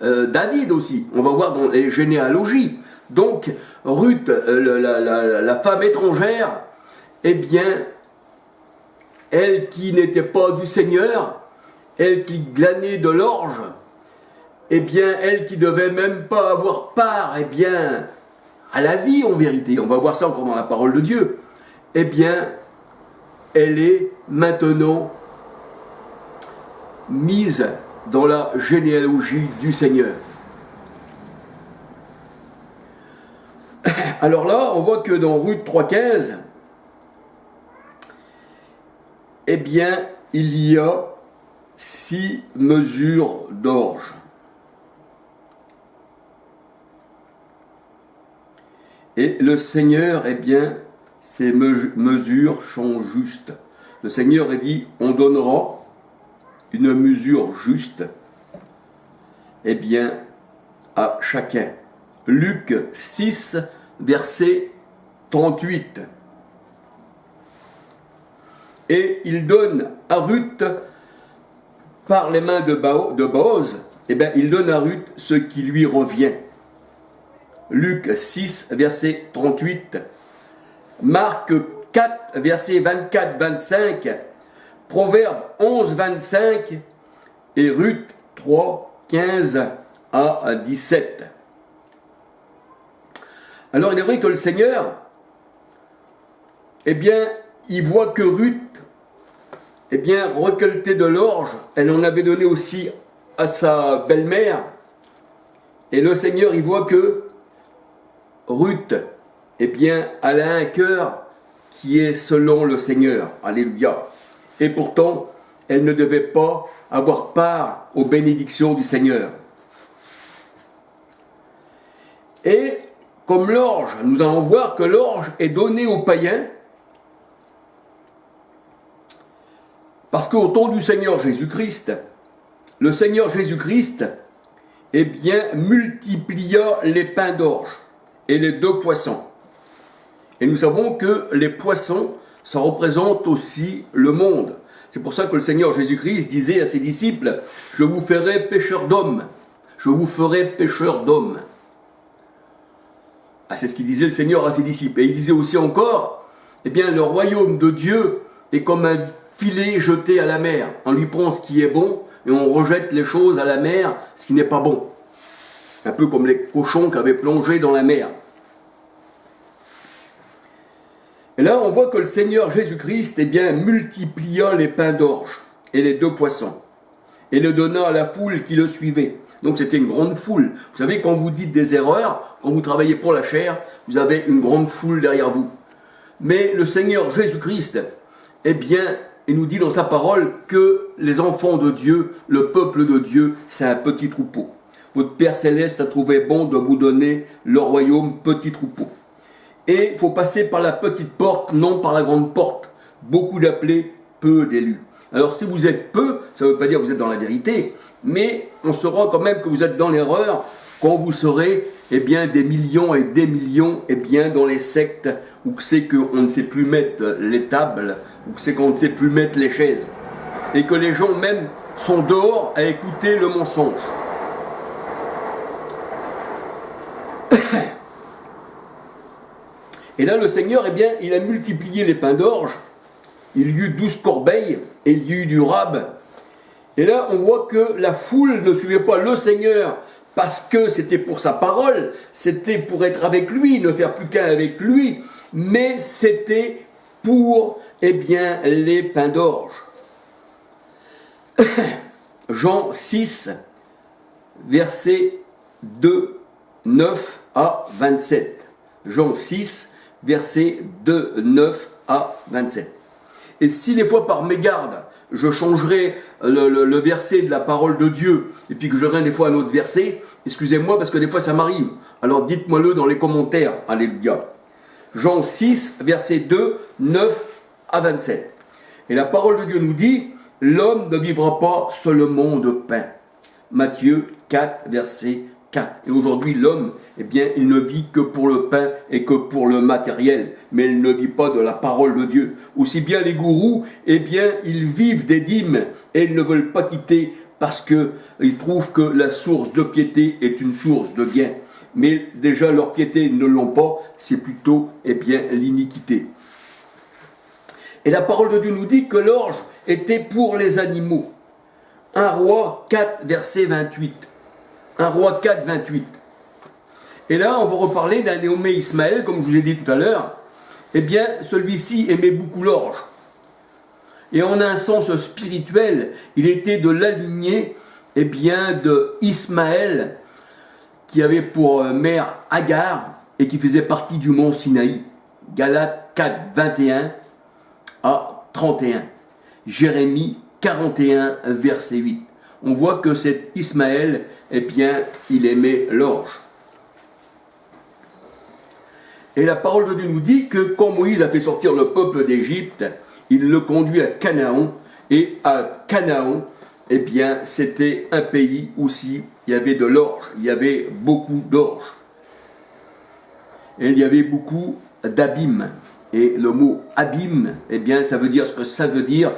David aussi. On va voir dans les généalogies. Donc, Ruth, la femme étrangère, eh bien, elle qui n'était pas du Seigneur, elle qui glanait de l'orge, eh bien, elle qui devait même pas avoir part, eh bien, à la vie en vérité, on va voir ça encore dans la parole de Dieu, eh bien, elle est maintenant mise dans la généalogie du Seigneur. Alors là, on voit que dans Ruth 3,15, eh bien, il y a 6 mesures d'orge. Et le Seigneur, eh bien, ces mesures sont justes. Le Seigneur a dit, on donnera une mesure juste, eh bien, à chacun. Luc 6, verset 38. Et il donne à Ruth, par les mains de Boaz, eh bien, il donne à Ruth ce qui lui revient. Luc 6, verset 38. Marc 4, verset 24-25. Proverbe 11, 25. Et Ruth 3, 15 à 17. Alors il est vrai que le Seigneur, eh bien, il voit que Ruth, eh bien, recueilletée de l'orge, elle en avait donné aussi à sa belle-mère. Et le Seigneur, il voit que Ruth, eh bien, elle a un cœur qui est selon le Seigneur. Alléluia. Et pourtant, elle ne devait pas avoir part aux bénédictions du Seigneur. Et comme l'orge, nous allons voir que l'orge est donnée aux païens parce qu'au temps du Seigneur Jésus-Christ, le Seigneur Jésus-Christ, eh bien, multiplia les pains d'orge et les 2 poissons. Et nous savons que les poissons, ça représente aussi le monde. C'est pour ça que le Seigneur Jésus-Christ disait à ses disciples, « Je vous ferai pêcheurs d'hommes. Je vous ferai pêcheurs d'hommes. » Ah, c'est ce qu'il disait le Seigneur à ses disciples. Et il disait aussi encore, eh bien, le royaume de Dieu est comme un filet jeté à la mer. On lui prend ce qui est bon et on rejette les choses à la mer, ce qui n'est pas bon. Un peu comme les cochons qui avaient plongé dans la mer. Et là, on voit que le Seigneur Jésus-Christ, eh bien, multiplia les pains d'orge et les 2 poissons et le donna à la foule qui le suivait. Donc c'était une grande foule. Vous savez, quand vous dites des erreurs, quand vous travaillez pour la chair, vous avez une grande foule derrière vous. Mais le Seigneur Jésus-Christ, eh bien, il nous dit dans sa parole que les enfants de Dieu, le peuple de Dieu, c'est un petit troupeau. Votre Père Céleste a trouvé bon de vous donner le royaume petit troupeau. Et il faut passer par la petite porte, non par la grande porte. Beaucoup d'appelés, peu d'élus. Alors si vous êtes peu, ça ne veut pas dire que vous êtes dans la vérité, mais on saura quand même que vous êtes dans l'erreur quand vous serez, eh bien, des millions et des millions, eh bien, dans les sectes où c'est qu'on ne sait plus mettre les tables, où c'est qu'on ne sait plus mettre les chaises, et que les gens même sont dehors à écouter le mensonge. Et là, le Seigneur, eh bien, il a multiplié les pains d'orge. Il y eut 12 corbeilles et il y eut du rab. Et là, on voit que la foule ne suivait pas le Seigneur parce que c'était pour sa parole, c'était pour être avec lui, ne faire plus qu'un avec lui, mais c'était pour, eh bien, les pains d'orge. Jean 6, versets 2, 9 à 27. Jean 6, versets 2, 9 à 27. Et si des fois par mégarde, je changerai le verset de la parole de Dieu, et puis que je donnerai des fois un autre verset, excusez-moi parce que des fois ça m'arrive. Alors dites-moi-le dans les commentaires. Alléluia. Jean 6, versets 2, 9 à 27. Et la parole de Dieu nous dit, l'homme ne vivra pas seulement de pain. Matthieu 4, verset 4. Et aujourd'hui, l'homme, eh bien, il ne vit que pour le pain et que pour le matériel, mais il ne vit pas de la parole de Dieu. Aussi bien les gourous, eh bien, ils vivent des dîmes et ils ne veulent pas quitter parce qu'ils trouvent que la source de piété est une source de gain. Mais déjà leur piété ne l'ont pas, c'est plutôt l'iniquité. Et la parole de Dieu nous dit que l'orge était pour les animaux. 1 Roi 4, verset 28. 1 Roi 4, 28. Et là, on va reparler d'un nommé Ismaël, comme je vous ai dit tout à l'heure. Celui-ci aimait beaucoup l'orge. Et en un sens spirituel, il était de la lignée de Ismaël, qui avait pour mère Agar et qui faisait partie du mont Sinaï. Galates 4, 21 à 31. Jérémie 41, verset 8. On voit que cet Ismaël, il aimait l'orge. Et la parole de Dieu nous dit que quand Moïse a fait sortir le peuple d'Égypte, il le conduit à Canaan. Et à Canaan, c'était un pays aussi, il y avait de l'orge, il y avait beaucoup d'orge. Et il y avait beaucoup d'abîmes. Et le mot abîme, ça veut dire ce que ça veut dire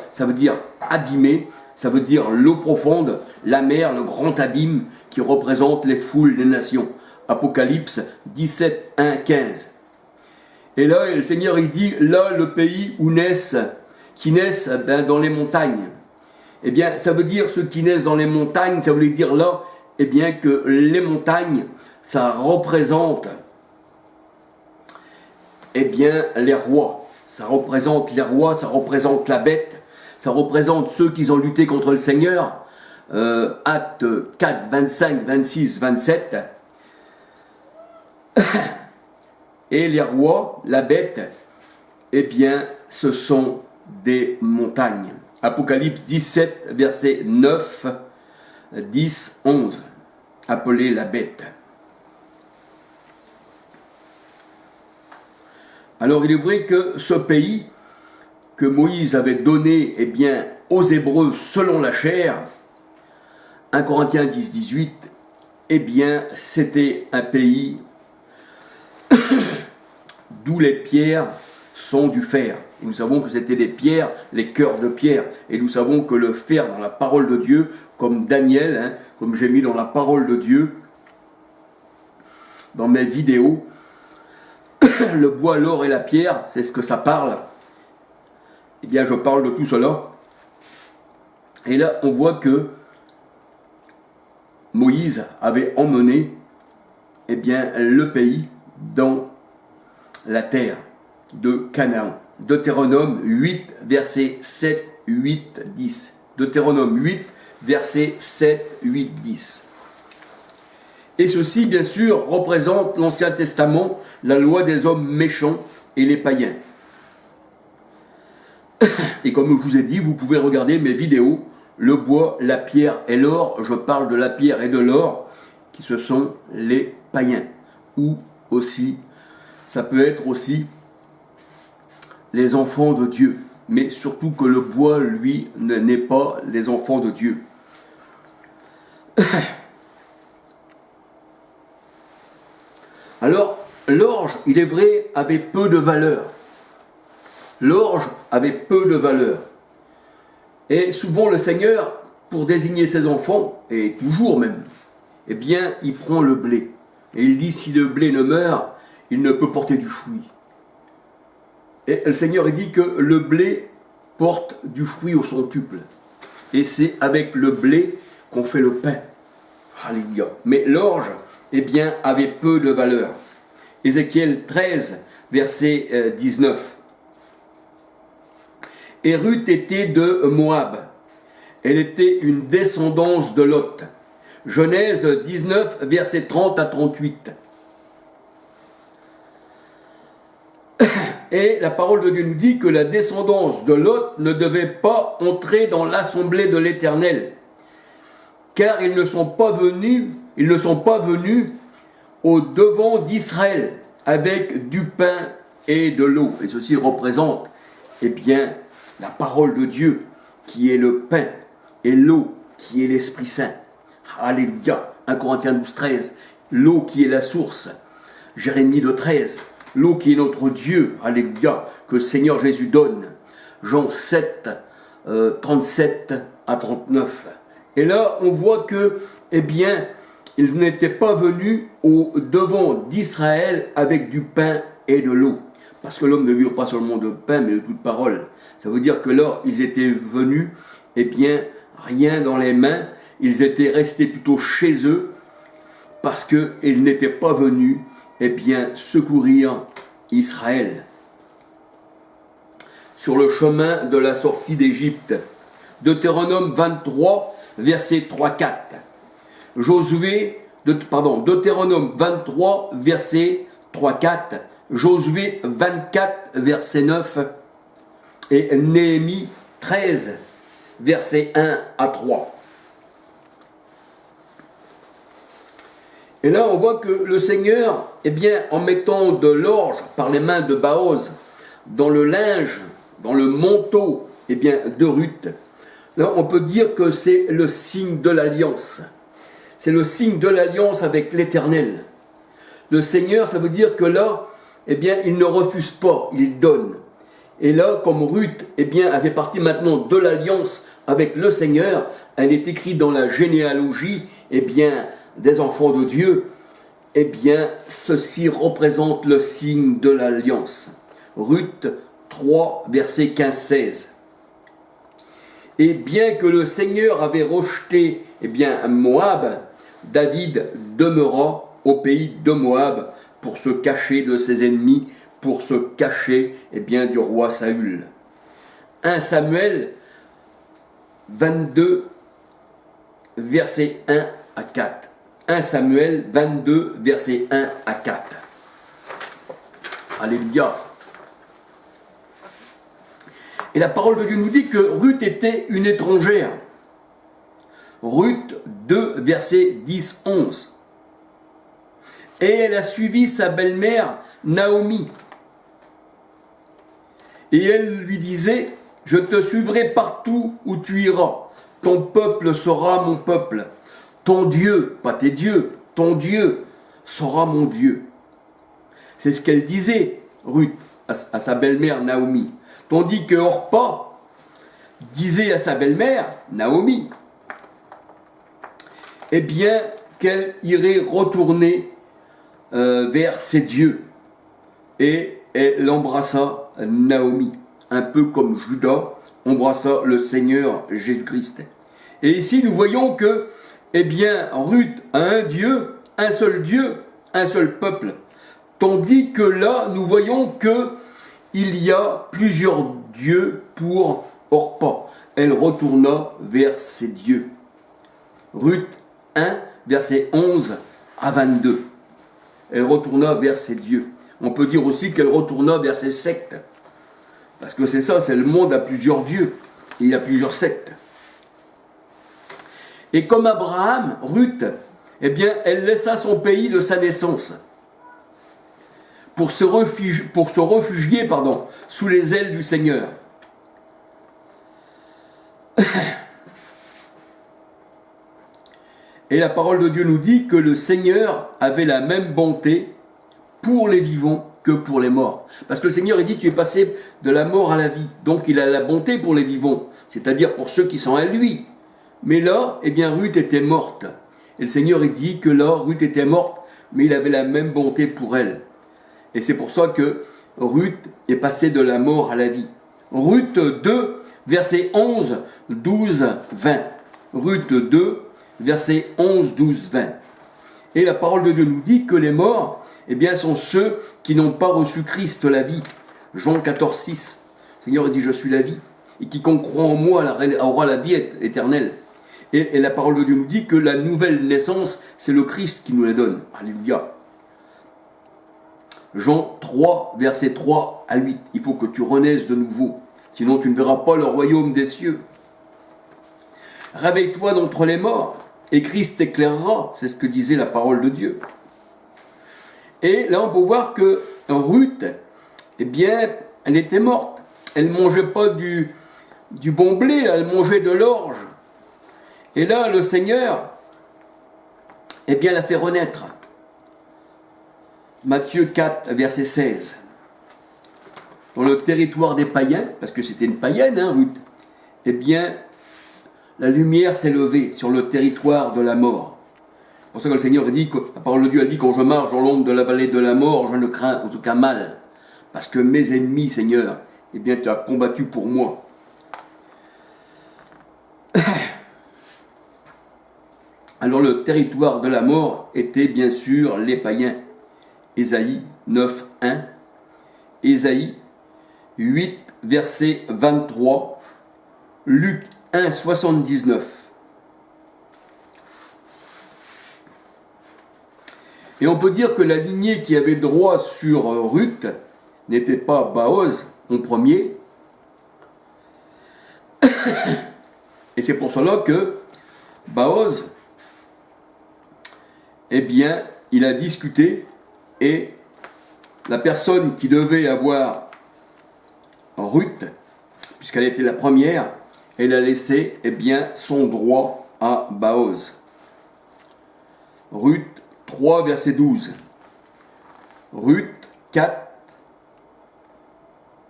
abîmer, ça veut dire l'eau profonde, la mer, le grand abîme qui représente les foules des nations. Apocalypse 17, 1, 15. Et là, le Seigneur, il dit, là, le pays qui naissent dans les montagnes. Ça veut dire ceux qui naissent dans les montagnes, ça veut dire là, que les montagnes, ça représente, les rois. Ça représente les rois, ça représente la bête, ça représente ceux qui ont lutté contre le Seigneur. Actes 4, 25, 26, 27. Et les rois, la bête, ce sont des montagnes. Apocalypse 17, verset 9, 10, 11. Appelée la bête. Alors il est vrai que ce pays que Moïse avait donné aux Hébreux selon la chair, 1 Corinthiens 10, 18, c'était un pays d'où les pierres sont du fer. Et nous savons que c'était des pierres, les cœurs de pierre. Et nous savons que le fer dans la parole de Dieu, comme Daniel, comme j'ai mis dans la parole de Dieu, dans mes vidéos, le bois, l'or et la pierre, c'est ce que ça parle. Je parle de tout cela. Et là, on voit que Moïse avait emmené le pays dans la terre de Canaan. Deutéronome 8, versets 7, 8, 10. Deutéronome 8, versets 7, 8, 10. Et ceci, bien sûr, représente l'Ancien Testament, la loi des hommes méchants et les païens. Et comme je vous ai dit, vous pouvez regarder mes vidéos, le bois, la pierre et l'or. Je parle de la pierre et de l'or, qui ce sont les païens. Ou aussi, ça peut être aussi les enfants de Dieu. Mais surtout que le bois, lui, n'est pas les enfants de Dieu. Alors, l'orge, il est vrai, avait peu de valeur. L'orge avait peu de valeur. Et souvent le Seigneur, pour désigner ses enfants, et toujours même, il prend le blé. Et il dit, si le blé ne meurt, il ne peut porter du fruit. Et le Seigneur, il dit que le blé porte du fruit au centuple. Et c'est avec le blé qu'on fait le pain. Alléluia. Mais l'orge, avait peu de valeur. Ézéchiel 13, verset 19. Et Ruth était de Moab. Elle était une descendance de Lot. Genèse 19, verset 30 à 38. Et la parole de Dieu nous dit que la descendance de Lot ne devait pas entrer dans l'assemblée de l'Éternel, car ils ne sont pas venus au devant d'Israël avec du pain et de l'eau. Et ceci représente, la parole de Dieu qui est le pain et l'eau qui est l'Esprit Saint. Alléluia. 1 Corinthiens 12, 13. L'eau qui est la source. Jérémie 2, 13. L'eau qui est notre Dieu. Alléluia. Que le Seigneur Jésus donne. Jean 7, 37 à 39. Et là, on voit que, eh bien, il n'était pas venu au devant d'Israël avec du pain et de l'eau. Parce que l'homme ne vit pas seulement de pain, mais de toute parole. Ça veut dire que là, ils étaient venus, eh bien, rien dans les mains. Ils étaient restés plutôt chez eux, parce qu'ils n'étaient pas venus, eh bien, secourir Israël. Sur le chemin de la sortie d'Égypte. Deutéronome 23, versets 3-4. Deutéronome 23, verset 3-4, Josué 24, verset 9, et Néhémie 13, verset 1 à 3. Et là, on voit que le Seigneur, eh bien, en mettant de l'orge par les mains de Baoz dans le linge, dans le manteau, eh bien, de Ruth, là, on peut dire que c'est le signe de l'alliance. C'est le signe de l'alliance avec l'Éternel. Le Seigneur, ça veut dire que là, eh bien, il ne refuse pas, il donne. Et là, comme Ruth, eh bien, avait partie maintenant de l'alliance avec le Seigneur, elle est écrite dans la généalogie, eh bien, des enfants de Dieu, eh bien, ceci représente le signe de l'alliance. Ruth 3, verset 15-16. Et bien que le Seigneur avait rejeté, eh bien, Moab, David demeura au pays de Moab pour se cacher de ses ennemis, pour se cacher, eh bien, du roi Saül. 1 Samuel 22, verset 1 à 4. 1 Samuel 22, verset 1 à 4. Alléluia. Et la parole de Dieu nous dit que Ruth était une étrangère. Ruth 2, verset 10-11. Et elle a suivi sa belle-mère Naomi. Et elle lui disait, je te suivrai partout où tu iras. Ton peuple sera mon peuple. Ton Dieu, pas tes dieux, ton Dieu sera mon Dieu. C'est ce qu'elle disait, Ruth, à sa belle-mère Naomi. Tandis que Orpa disait à sa belle-mère, Naomi, eh bien, qu'elle irait retourner vers ses dieux. Et elle embrassa Naomi, un peu comme Judas embrassa le Seigneur Jésus-Christ. Et ici, nous voyons que, eh bien, Ruth a un Dieu, un seul peuple. Tandis que là, nous voyons que il y a plusieurs dieux pour Orpa. Elle retourna vers ses dieux. Ruth 1, verset 11 à 22. Elle retourna vers ses dieux. On peut dire aussi qu'elle retourna vers ses sectes. Parce que c'est ça, c'est le monde à plusieurs dieux. Et il y a plusieurs sectes. Et comme Abraham, Ruth, eh bien, elle laissa son pays de sa naissance pour se réfugier, sous les ailes du Seigneur. Et la parole de Dieu nous dit que le Seigneur avait la même bonté pour les vivants que pour les morts. Parce que le Seigneur, il dit, tu es passé de la mort à la vie. Donc il a la bonté pour les vivants, c'est-à-dire pour ceux qui sont à lui. Mais là, eh bien, Ruth était morte. Et le Seigneur, il dit que là, Ruth était morte, mais il avait la même bonté pour elle. Et c'est pour ça que Ruth est passée de la mort à la vie. Ruth 2, versets 11, 12, 20. Ruth 2, versets 11, 12, 20. Et la parole de Dieu nous dit que les morts, eh bien, sont ceux qui n'ont pas reçu Christ, la vie. Jean 14, 6. Le Seigneur dit, je suis la vie. Et quiconque croit en moi aura la vie éternelle. Et la parole de Dieu nous dit que la nouvelle naissance, c'est le Christ qui nous la donne. Alléluia. Jean 3, versets 3 à 8. Il faut que tu renaisses de nouveau. Sinon, tu ne verras pas le royaume des cieux. Réveille-toi d'entre les morts, et Christ t'éclairera. C'est ce que disait la parole de Dieu. Et là, on peut voir que Ruth, eh bien, elle était morte. Elle ne mangeait pas du bon blé, elle mangeait de l'orge. Et là, le Seigneur, eh bien, l'a fait renaître. Matthieu 4, verset 16. Dans le territoire des païens, parce que c'était une païenne, Ruth, eh bien, la lumière s'est levée sur le territoire de la mort. C'est pour ça que le Seigneur dit, la parole de Dieu a dit, quand je marche dans l'ombre de la vallée de la mort, je ne crains aucun mal. Parce que mes ennemis, Seigneur, eh bien, tu as combattu pour moi. Alors le territoire de la mort était bien sûr les païens. Ésaïe 9, 1. Ésaïe 8, verset 23. Luc 1, 79. Et on peut dire que la lignée qui avait droit sur Ruth n'était pas Baoz en premier. Et c'est pour cela que Baoz, eh bien, il a discuté et la personne qui devait avoir Ruth, puisqu'elle était la première, elle a laissé, eh bien, son droit à Baoz. Ruth 3, verset 12. Ruth 4,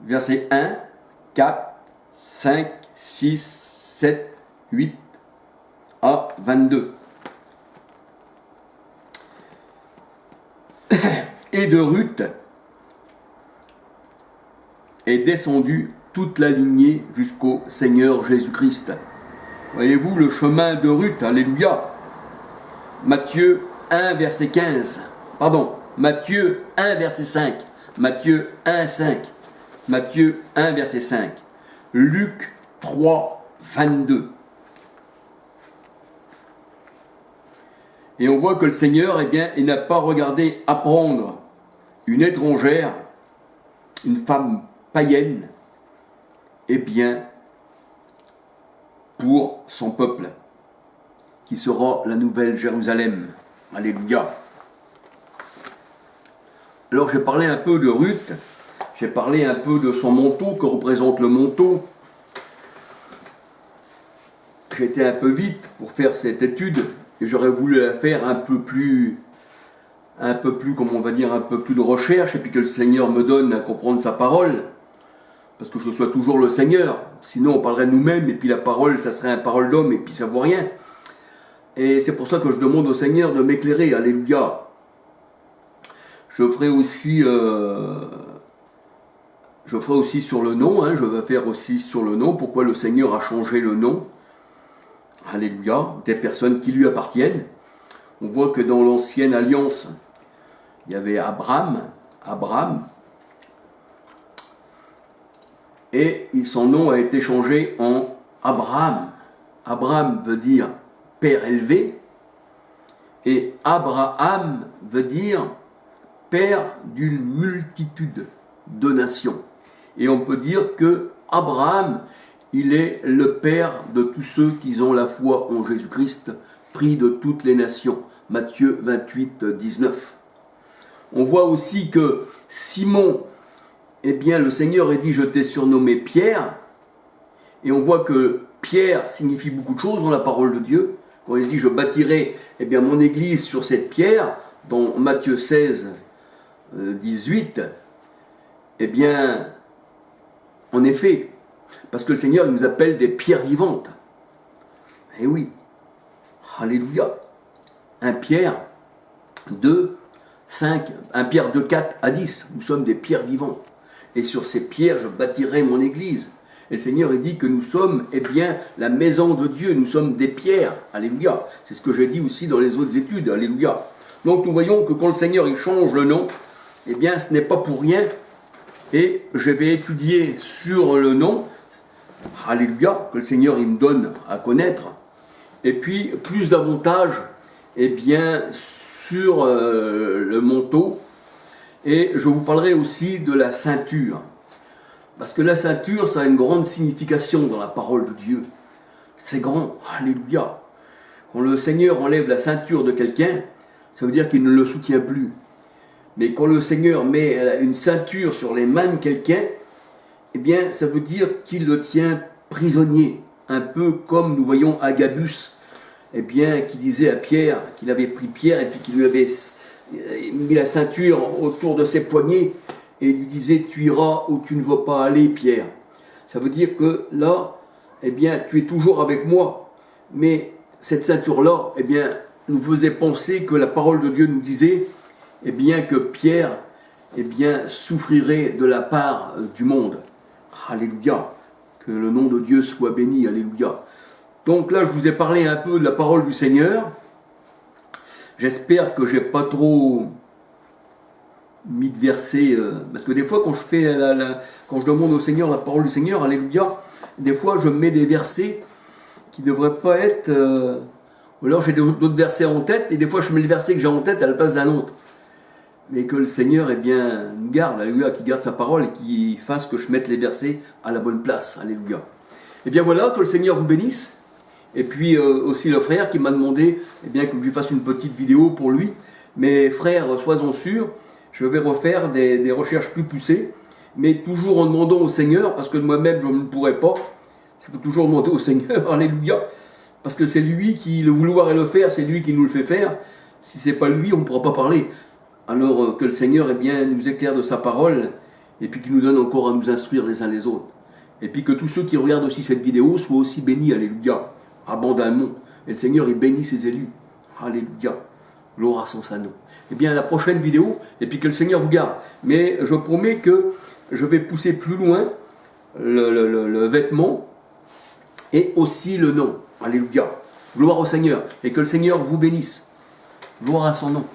verset 1, 4, 5, 6, 7, 8 à 22. Et de Ruth est descendue toute la lignée jusqu'au Seigneur Jésus-Christ. Voyez-vous le chemin de Ruth, alléluia. Matthieu 1, verset 15. Pardon, Matthieu 1, verset 5. Matthieu 1, 5. Matthieu 1, verset 5. Luc 3, 22. Et on voit que le Seigneur, eh bien, il n'a pas regardé apprendre une étrangère, une femme païenne, eh bien, pour son peuple, qui sera la nouvelle Jérusalem. Alléluia. Alors j'ai parlé un peu de Ruth, j'ai parlé un peu de son manteau, que représente le manteau. J'ai été un peu vite pour faire cette étude, et j'aurais voulu la faire un peu plus, comme on va dire, un peu plus de recherche, et puis que le Seigneur me donne à comprendre sa parole, parce que je sois toujours le Seigneur, sinon on parlerait de nous-mêmes, et puis la parole, ça serait une parole d'homme, et puis ça vaut rien. Et c'est pour ça que je demande au Seigneur de m'éclairer, alléluia. Je ferai aussi sur le nom, je vais faire aussi sur le nom, pourquoi le Seigneur a changé le nom, alléluia, des personnes qui lui appartiennent. On voit que dans l'ancienne alliance, il y avait Abraham, et son nom a été changé en Abraham. Abraham veut dire père élevé, et Abraham veut dire père d'une multitude de nations. Et on peut dire que Abraham, il est le père de tous ceux qui ont la foi en Jésus-Christ, pris de toutes les nations. Matthieu 28, 19. On voit aussi que Simon, eh bien le Seigneur a dit, je t'ai surnommé Pierre, et on voit que Pierre signifie beaucoup de choses dans la parole de Dieu. Quand il dit, je bâtirai eh bien, mon église sur cette pierre, dans Matthieu 16, 18, eh bien, en effet, parce que le Seigneur il nous appelle des pierres vivantes. Eh oui, alléluia. Un Pierre 2, 5, un Pierre de 4 à 10, nous sommes des pierres vivantes. Et sur ces pierres, je bâtirai mon église. Et le Seigneur il dit que nous sommes, eh bien, la maison de Dieu, nous sommes des pierres, alléluia. C'est ce que j'ai dit aussi dans les autres études, alléluia. Donc nous voyons que quand le Seigneur il change le nom, eh bien, ce n'est pas pour rien. Et je vais étudier sur le nom, alléluia, que le Seigneur il me donne à connaître. Et puis, plus davantage, eh bien, sur le manteau. Et je vous parlerai aussi de la ceinture. Parce que la ceinture, ça a une grande signification dans la parole de Dieu. C'est grand, alléluia. Quand le Seigneur enlève la ceinture de quelqu'un, ça veut dire qu'il ne le soutient plus. Mais quand le Seigneur met une ceinture sur les mains de quelqu'un, eh bien, ça veut dire qu'il le tient prisonnier. Un peu comme nous voyons Agabus, eh bien, qui disait à Pierre qu'il avait pris Pierre et puis qu'il lui avait mis la ceinture autour de ses poignets et lui disait, tu iras où tu ne veux pas aller, Pierre. Ça veut dire que là, eh bien, tu es toujours avec moi. Mais cette ceinture-là, eh bien, nous faisait penser que la parole de Dieu nous disait, eh bien, que Pierre, eh bien, souffrirait de la part du monde. Alléluia. Que le nom de Dieu soit béni. Alléluia. Donc là, je vous ai parlé un peu de la parole du Seigneur. J'espère que je n'ai pas trop mis de versets, parce que des fois, quand je fais quand je demande au Seigneur la parole du Seigneur, alléluia, des fois, je mets des versets qui ne devraient pas être... ou alors, j'ai d'autres versets en tête, et des fois, je mets le verset que j'ai en tête à la place d'un autre. Mais que le Seigneur, eh bien, nous garde, alléluia, qu'il garde sa parole et qu'il fasse que je mette les versets à la bonne place, alléluia. Et bien voilà, que le Seigneur vous bénisse. Et puis aussi le frère qui m'a demandé, eh bien, que je lui fasse une petite vidéo pour lui. Mais frère, sois-en sûr, je vais refaire des recherches plus poussées, mais toujours en demandant au Seigneur, parce que moi-même je ne pourrais pas. Il faut toujours demander au Seigneur, alléluia, parce que c'est lui qui, le vouloir et le faire, c'est lui qui nous le fait faire. Si ce n'est pas lui, on ne pourra pas parler. Alors que le Seigneur, eh bien, nous éclaire de sa parole, et puis qu'il nous donne encore à nous instruire les uns les autres. Et puis que tous ceux qui regardent aussi cette vidéo soient aussi bénis, alléluia, abondamment. Et le Seigneur, il bénit ses élus. Alléluia. Gloire à son Saint nom. Eh bien, à la prochaine vidéo, et puis que le Seigneur vous garde. Mais je promets que je vais pousser plus loin le vêtement et aussi le nom. Alléluia. Gloire au Seigneur. Et que le Seigneur vous bénisse. Gloire à son nom.